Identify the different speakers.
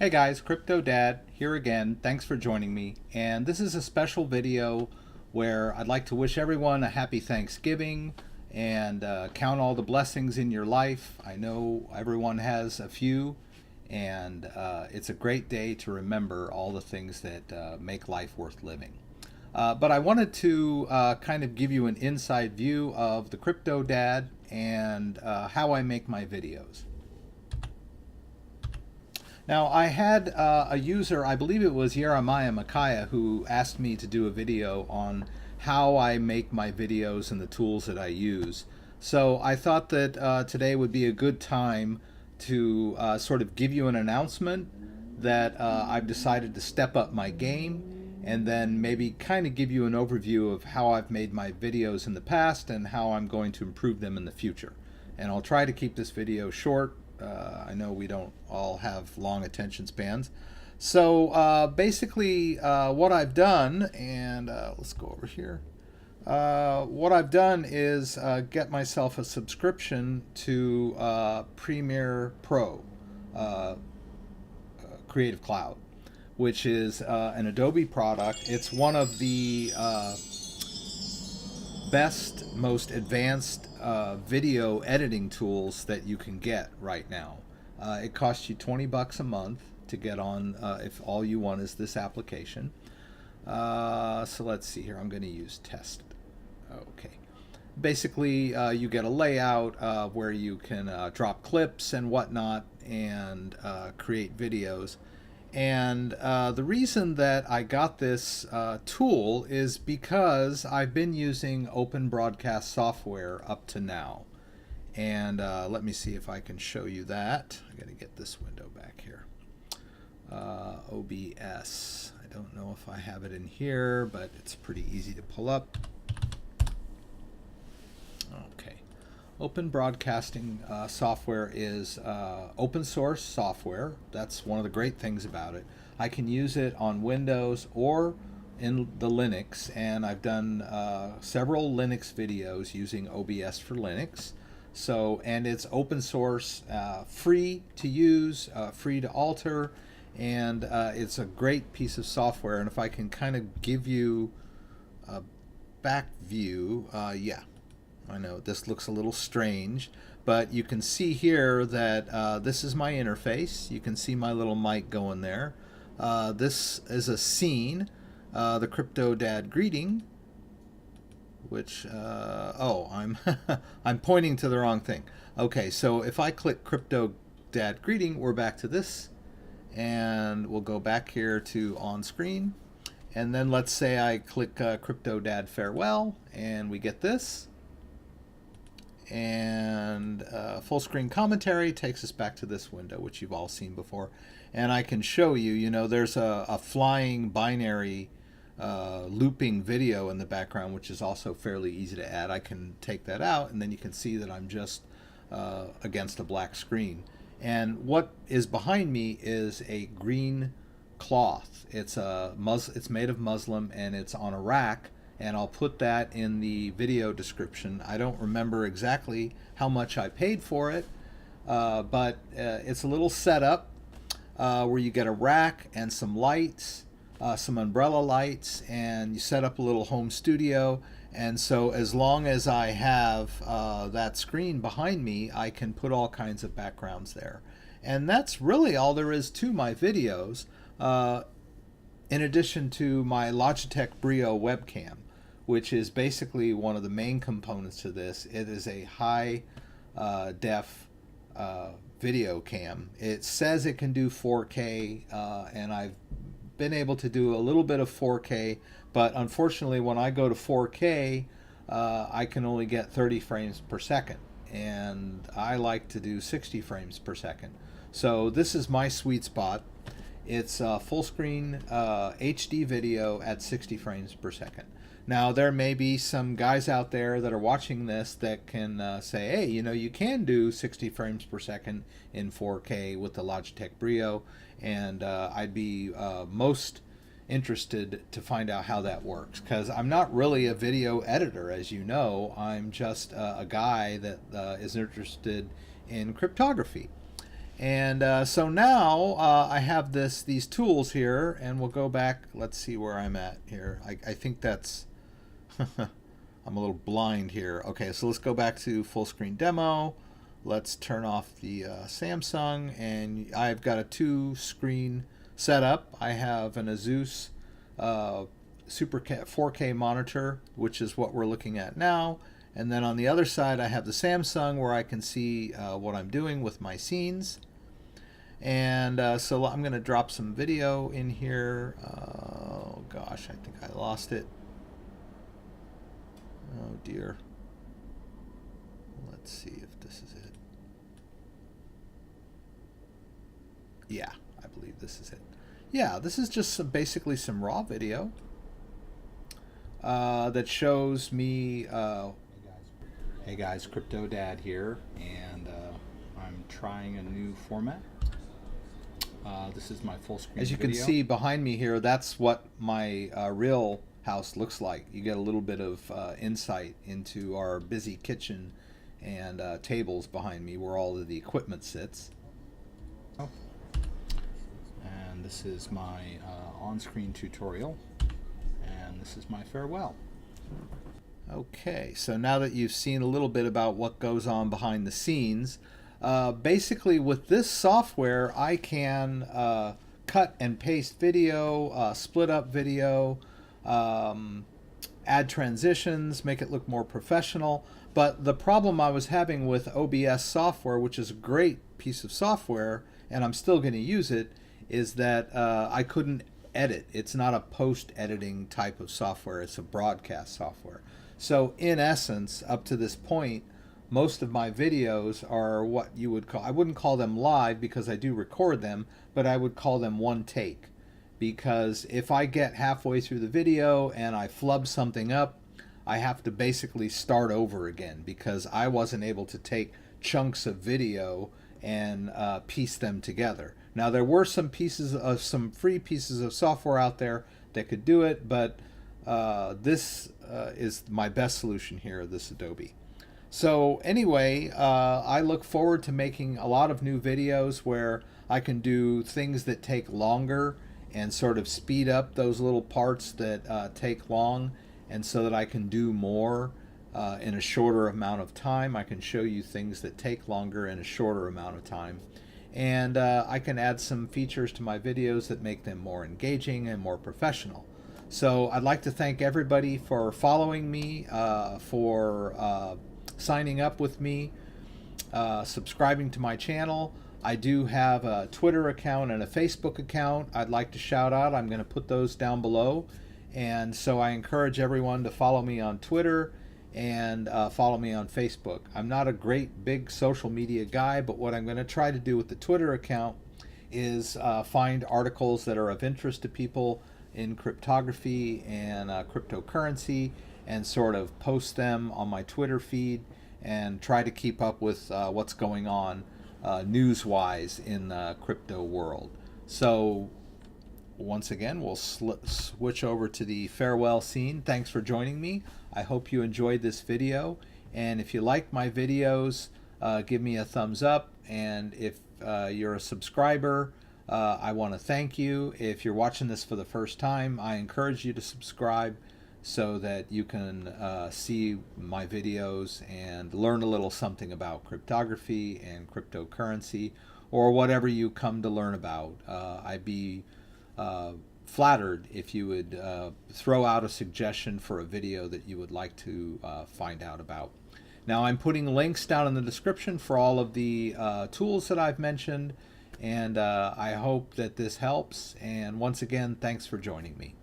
Speaker 1: Hey guys, CryptoDad here again. Thanks for joining me. And this is a special video where I'd like to wish everyone a happy Thanksgiving and count all the blessings in your life. I know everyone has a few, and it's a great day to remember all the things that make life worth living. But I wanted to kind of give you an inside view of the CryptoDad and how I make my videos. Now, I had a user, I believe it was Jeremiah Makaya, who asked me to do a video on how I make my videos and the tools that I use. So I thought that today would be a good time to sort of give you an announcement that I've decided to step up my game, and then maybe kind of give you an overview of how I've made my videos in the past and how I'm going to improve them in the future. And I'll try to keep this video short. I know we don't all have long attention spans. So basically what I've done, and let's go over here. What I've done is get myself a subscription to Premiere Pro Creative Cloud, which is an Adobe product. It's one of the best, most advanced video editing tools that you can get right now. It costs you 20 bucks a month to get on if all you want is this application. So let's see here. I'm going to use test. Okay. Basically, you get a layout where you can drop clips and whatnot and create videos. And the reason that I got this tool is because I've been using open broadcast software up to now. And let me see if I can show you that. I got to get this window back here. OBS. I don't know if I have it in here, but it's pretty easy to pull up. Okay. Open broadcasting software is open source software. That's one of the great things about it. I can use it on Windows or in the Linux, and I've done several Linux videos using OBS for Linux. So, and it's open source, free to use, free to alter, and it's a great piece of software. And if I can kind of give you a back view, yeah. I know this looks a little strange, but you can see here that this is my interface. You can see my little mic going there. This is a scene, the CryptoDad greeting, which, oh, I'm pointing to the wrong thing. Okay, so if I click CryptoDad greeting, we're back to this, and we'll go back here to on screen. And then let's say I click CryptoDad farewell, and we get this. And full screen commentary takes us back to this window, which you've all seen before. And I can show you, you know, there's a flying binary looping video in the background, which is also fairly easy to add. I can take that out, and then you can see that I'm just against a black screen. And what is behind me is a green cloth. It's made of muslin, and it's on a rack. And I'll put that in the video description. I don't remember exactly how much I paid for it, but it's a little setup where you get a rack and some lights, some umbrella lights, and you set up a little home studio. And so as long as I have that screen behind me, I can put all kinds of backgrounds there. And that's really all there is to my videos, in addition to my Logitech Brio webcam, which is basically one of the main components to this. It is a high def video cam. It says it can do 4K, and I've been able to do a little bit of 4K, but unfortunately when I go to 4K, I can only get 30 frames per second, and I like to do 60 frames per second. So this is my sweet spot. It's full screen HD video at 60 frames per second. Now, there may be some guys out there that are watching this that can say, hey, you know, you can do 60 frames per second in 4K with the Logitech Brio, and I'd be most interested to find out how that works, because I'm not really a video editor, as you know. I'm just a guy that is interested in cryptography. And so now I have these tools here, and we'll go back. Let's see where I'm at here. I think that's I'm a little blind here. Okay, so let's go back to full screen demo. Let's turn off the Samsung, and I've got a 2-screen setup. I have an Asus Super 4K monitor, which is what we're looking at now. And then on the other side, I have the Samsung where I can see what I'm doing with my scenes. And so I'm going to drop some video in here. Oh gosh, I think I lost it. Oh dear. Let's see if this is it. Yeah, I believe this is it. Yeah, this is just basically some raw video that shows me. Hey guys, CryptoDad here, and I'm trying a new format. This is my full screen. As you can see behind me here, that's what my real house looks like. You get a little bit of insight into our busy kitchen and tables behind me where all of the equipment sits. And this is my on-screen tutorial, and this is my farewell. Okay, so now that you've seen a little bit about what goes on behind the scenes, basically with this software I can cut and paste video, split up video, add transitions, make it look more professional. But the problem I was having with OBS software, which is a great piece of software, and I'm still going to use it, is that I couldn't edit. It's not a post-editing type of software, it's a broadcast software. So in essence, up to this point, most of my videos are what you would call, I wouldn't call them live because I do record them, but I would call them one take. Because if I get halfway through the video and I flub something up, I have to basically start over again because I wasn't able to take chunks of video and piece them together. Now there were some free pieces of software out there that could do it, but this is my best solution here, this Adobe. So anyway, I look forward to making a lot of new videos where I can do things that take longer and sort of speed up those little parts that take long, and so that I can do more in a shorter amount of time. I can show you things that take longer in a shorter amount of time. And I can add some features to my videos that make them more engaging and more professional. So I'd like to thank everybody for following me, for signing up with me, subscribing to my channel. I do have a Twitter account and a Facebook account I'd like to shout out. I'm going to put those down below. And so I encourage everyone to follow me on Twitter and follow me on Facebook. I'm not a great big social media guy, but what I'm going to try to do with the Twitter account is find articles that are of interest to people in cryptography and cryptocurrency and sort of post them on my Twitter feed and try to keep up with what's going on news-wise in the crypto world. So once again, we'll switch over to the farewell scene. Thanks for joining me. I hope you enjoyed this video, and if you like my videos, give me a thumbs up, and if you're a subscriber, I want to thank you. If you're watching this for the first time, I encourage you to subscribe so that you can see my videos and learn a little something about cryptography and cryptocurrency, or whatever you come to learn about. I'd be flattered if you would throw out a suggestion for a video that you would like to find out about. Now I'm putting links down in the description for all of the tools that I've mentioned, and I hope that this helps. And once again, thanks for joining me.